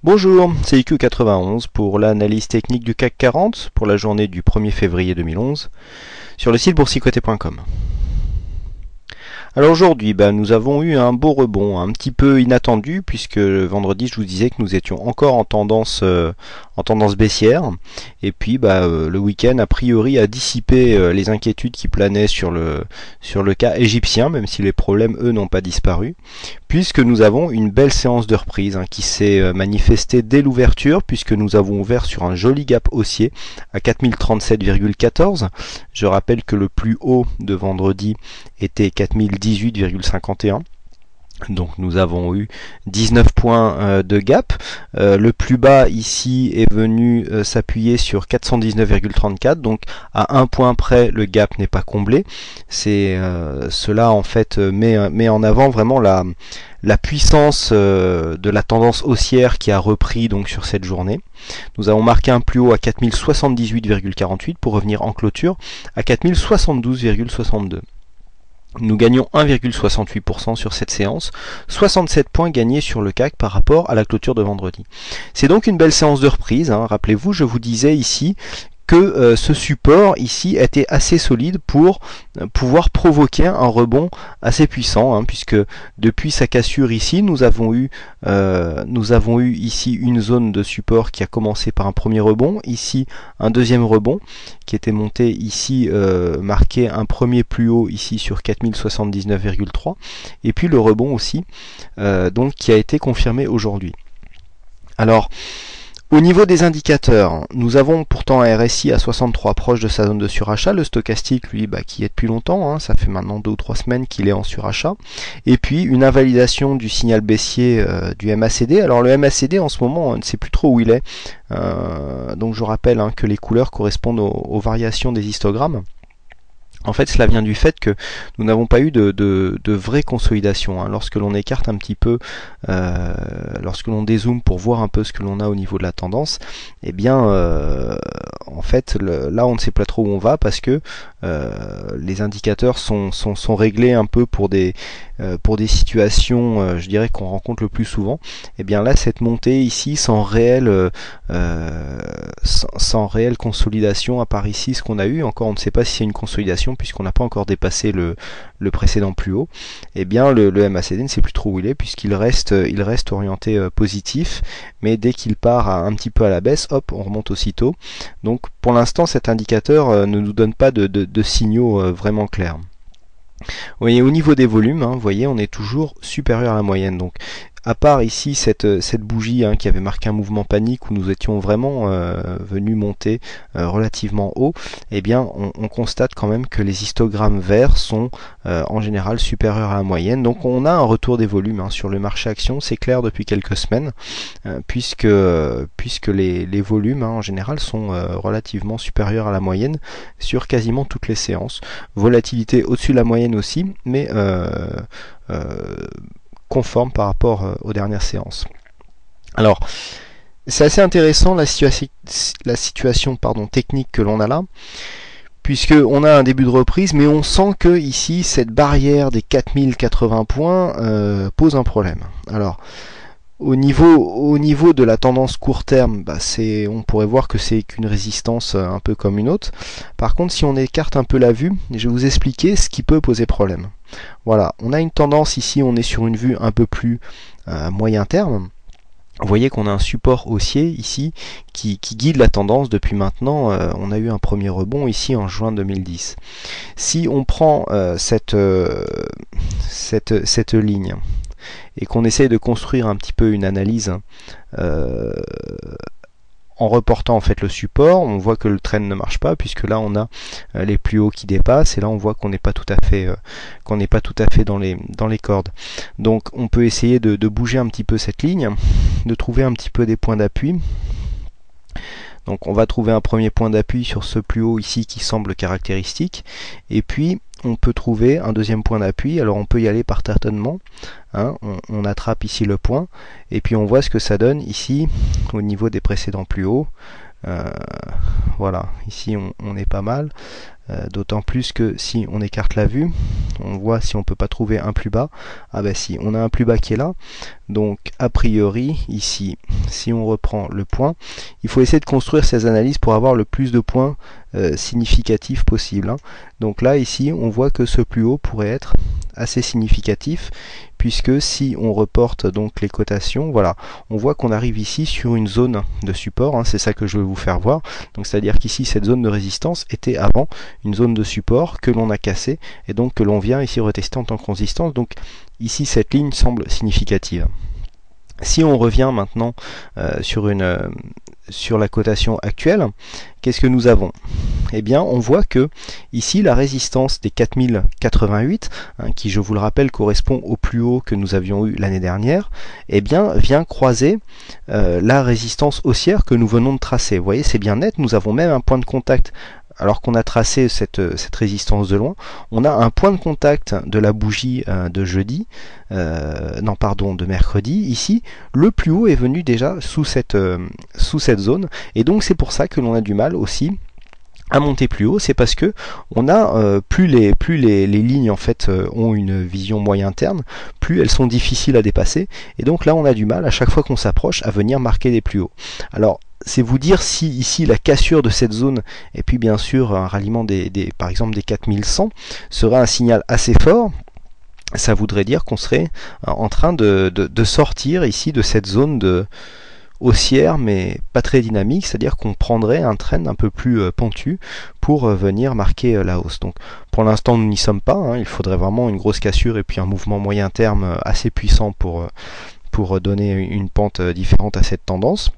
Bonjour, c'est IQ91 pour l'analyse technique du CAC 40 pour la journée du 1er février 2011 sur le site boursicoté.com. Alors aujourd'hui, nous avons eu un beau rebond, un petit peu inattendu, puisque vendredi je vous disais que nous étions encore en tendance baissière. Et puis le week-end a priori a dissipé les inquiétudes qui planaient sur le cas égyptien, même si les problèmes eux n'ont pas disparu, puisque nous avons une belle séance de reprise qui s'est manifestée dès l'ouverture, puisque nous avons ouvert sur un joli gap haussier à 4037,14. Je rappelle que le plus haut de vendredi était 4018,51. Donc nous avons eu 19 points de gap. Le plus bas ici est venu s'appuyer sur 419,34. Donc à un point près, le gap n'est pas comblé. Cela en fait met en avant vraiment la puissance de la tendance haussière qui a repris donc sur cette journée. Nous avons marqué un plus haut à 4078,48 pour revenir en clôture à 4072,62. Nous gagnons 1,68% sur cette séance, 67 points gagnés sur le CAC par rapport à la clôture de vendredi. C'est donc une belle séance de reprise. Rappelez-vous, je vous disais ici que ce support ici était assez solide pour pouvoir provoquer un rebond assez puissant, puisque depuis sa cassure ici, nous avons eu ici une zone de support qui a commencé par un premier rebond, ici un deuxième rebond qui était monté ici, marqué un premier plus haut ici sur 4079,3, et puis le rebond aussi, donc qui a été confirmé aujourd'hui. Alors, au niveau des indicateurs, nous avons pourtant un RSI à 63 proche de sa zone de surachat, le stochastique lui qui est depuis longtemps, ça fait maintenant 2 ou 3 semaines qu'il est en surachat, et puis une invalidation du signal baissier du MACD. Alors le MACD en ce moment on ne sait plus trop où il est, donc je rappelle que les couleurs correspondent aux variations des histogrammes. En fait, cela vient du fait que nous n'avons pas eu de vraie consolidation. Lorsque l'on écarte un petit peu, lorsque l'on dézoome pour voir un peu ce que l'on a au niveau de la tendance, eh bien, en fait, là, on ne sait pas trop où on va parce que les indicateurs sont réglés un peu pour des situations, je dirais, qu'on rencontre le plus souvent. Et bien là, cette montée ici, sans réelle consolidation, à part ici, ce qu'on a eu, encore on ne sait pas si c'est une consolidation puisqu'on n'a pas encore dépassé le précédent plus haut, et bien le MACD ne sait plus trop où il est puisqu'il reste orienté positif, mais dès qu'il part un petit peu à la baisse, hop, on remonte aussitôt. Donc pour l'instant cet indicateur ne nous donne pas de signaux vraiment clairs. Vous voyez, au niveau des volumes, vous voyez, on est toujours supérieur à la moyenne. Donc à part ici cette bougie qui avait marqué un mouvement panique où nous étions vraiment venus monter relativement haut, eh bien on constate quand même que les histogrammes verts sont en général supérieurs à la moyenne. Donc on a un retour des volumes sur le marché action, c'est clair depuis quelques semaines, puisque les volumes en général sont relativement supérieurs à la moyenne sur quasiment toutes les séances. Volatilité au-dessus de la moyenne aussi, mais conforme par rapport aux dernières séances. Alors, c'est assez intéressant la situation technique que l'on a là, puisqu'on a un début de reprise, mais on sent que ici, cette barrière des 4080 points pose un problème. Alors, au niveau de la tendance court terme, on pourrait voir que c'est qu'une résistance un peu comme une autre. Par contre, si on écarte un peu la vue, je vais vous expliquer ce qui peut poser problème. Voilà, on a une tendance ici, on est sur une vue un peu plus moyen terme. Vous voyez qu'on a un support haussier ici qui guide la tendance depuis maintenant. On a eu un premier rebond ici en juin 2010. Si on prend cette ligne et qu'on essaye de construire un petit peu une analyse en reportant en fait le support, on voit que le trend ne marche pas puisque là on a les plus hauts qui dépassent et là on voit qu'on n'est pas tout à fait dans les cordes. Donc on peut essayer de bouger un petit peu cette ligne, de trouver un petit peu des points d'appui. Donc on va trouver un premier point d'appui sur ce plus haut ici qui semble caractéristique, et puis on peut trouver un deuxième point d'appui. Alors on peut y aller par tâtonnement, on attrape ici le point, et puis on voit ce que ça donne ici au niveau des précédents plus hauts. Voilà, ici on est pas mal. d'autant plus que si on écarte la vue, on voit si on peut pas trouver un plus bas. Ah bah si, on a un plus bas qui est là. Donc a priori ici, si on reprend le point, il faut essayer de construire ces analyses pour avoir le plus de points significatifs possible, hein. Donc là ici on voit que ce plus haut pourrait être assez significatif, puisque si on reporte donc les cotations, voilà, on voit qu'on arrive ici sur une zone de support, hein, c'est ça que je vais vous faire voir. Donc c'est à dire qu'ici cette zone de résistance était avant une zone de support que l'on a cassée et donc que l'on vient ici retester en tant que résistance. Donc ici cette ligne semble significative. Si on revient maintenant sur la cotation actuelle, qu'est-ce que nous avons? Eh bien, on voit que ici la résistance des 4088, hein, qui je vous le rappelle correspond au plus haut que nous avions eu l'année dernière, eh bien vient croiser la résistance haussière que nous venons de tracer. Vous voyez, c'est bien net, nous avons même un point de contact. Alors qu'on a tracé cette résistance de loin, on a un point de contact de la bougie de jeudi, de mercredi. Ici, le plus haut est venu déjà sous cette zone, et donc c'est pour ça que l'on a du mal aussi à monter plus haut. C'est parce que on a plus les lignes en fait ont une vision moyen terme, plus elles sont difficiles à dépasser, et donc là on a du mal à chaque fois qu'on s'approche à venir marquer des plus hauts. Alors c'est vous dire si ici la cassure de cette zone et puis bien sûr un ralliement par exemple des 4100 serait un signal assez fort. Ça voudrait dire qu'on serait en train de sortir ici de cette zone de haussière mais pas très dynamique, c'est-à-dire qu'on prendrait un trend un peu plus pentu pour venir marquer la hausse. Donc pour l'instant nous n'y sommes pas, hein. Il faudrait vraiment une grosse cassure et puis un mouvement moyen terme assez puissant pour donner une pente différente à cette tendance.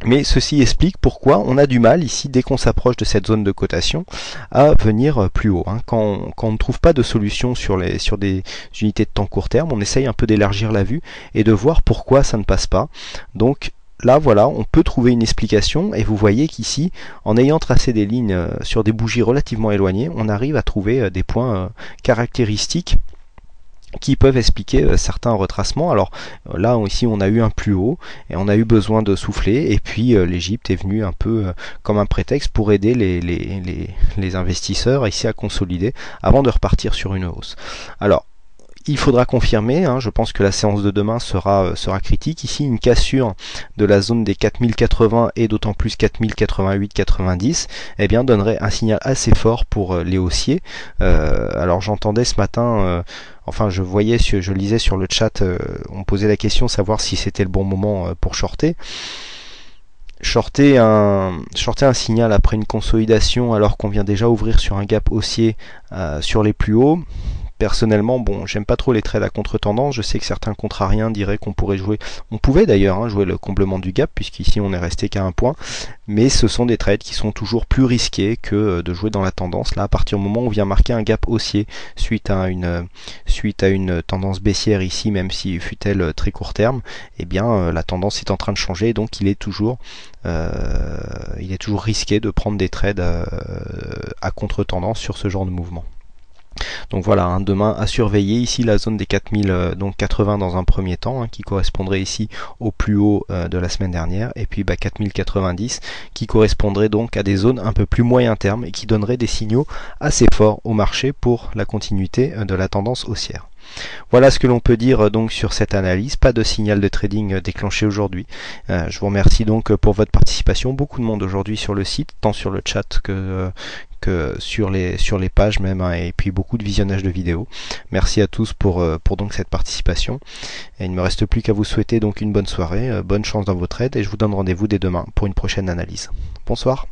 Mais ceci explique pourquoi on a du mal ici, dès qu'on s'approche de cette zone de cotation, à venir plus haut, hein. Quand on ne trouve pas de solution sur des unités de temps court terme, on essaye un peu d'élargir la vue et de voir pourquoi ça ne passe pas. Donc là voilà, on peut trouver une explication, et vous voyez qu'ici, en ayant tracé des lignes sur des bougies relativement éloignées, on arrive à trouver des points caractéristiques qui peuvent expliquer certains retracements. Alors là ici on a eu un plus haut et on a eu besoin de souffler, et puis l'Égypte est venue un peu comme un prétexte pour aider les investisseurs ici à consolider avant de repartir sur une hausse. Alors il faudra confirmer, hein, je pense que la séance de demain sera critique. Ici, une cassure de la zone des 4080 et d'autant plus 4088-90, eh bien, donnerait un signal assez fort pour les haussiers. Alors j'entendais ce matin, enfin je lisais sur le chat, on posait la question savoir si c'était le bon moment pour shorter. Shorter un signal après une consolidation alors qu'on vient déjà ouvrir sur un gap haussier sur les plus hauts. Personnellement, bon, j'aime pas trop les trades à contre-tendance. Je sais que certains contrariens diraient qu'on pourrait jouer, on pouvait d'ailleurs jouer le comblement du gap, puisqu'ici on est resté qu'à un point, mais ce sont des trades qui sont toujours plus risqués que de jouer dans la tendance. Là, à partir du moment où on vient marquer un gap haussier suite à une tendance baissière ici, même si fut-elle très court terme, eh bien la tendance est en train de changer, donc il est toujours risqué de prendre des trades à contre-tendance sur ce genre de mouvement. Donc voilà, hein, demain à surveiller ici la zone des 4080 dans un premier temps, hein, qui correspondrait ici au plus haut de la semaine dernière, et puis 4090 qui correspondrait donc à des zones un peu plus moyen terme et qui donnerait des signaux assez forts au marché pour la continuité de la tendance haussière. Voilà ce que l'on peut dire donc sur cette analyse. Pas de signal de trading déclenché aujourd'hui. Je vous remercie donc pour votre participation. Beaucoup de monde aujourd'hui sur le site, tant sur le chat que sur les pages même, hein, et puis beaucoup de visionnage de vidéos. Merci à tous pour donc cette participation. Et il ne me reste plus qu'à vous souhaiter donc une bonne soirée, bonne chance dans votre trade, et je vous donne rendez-vous dès demain pour une prochaine analyse. Bonsoir.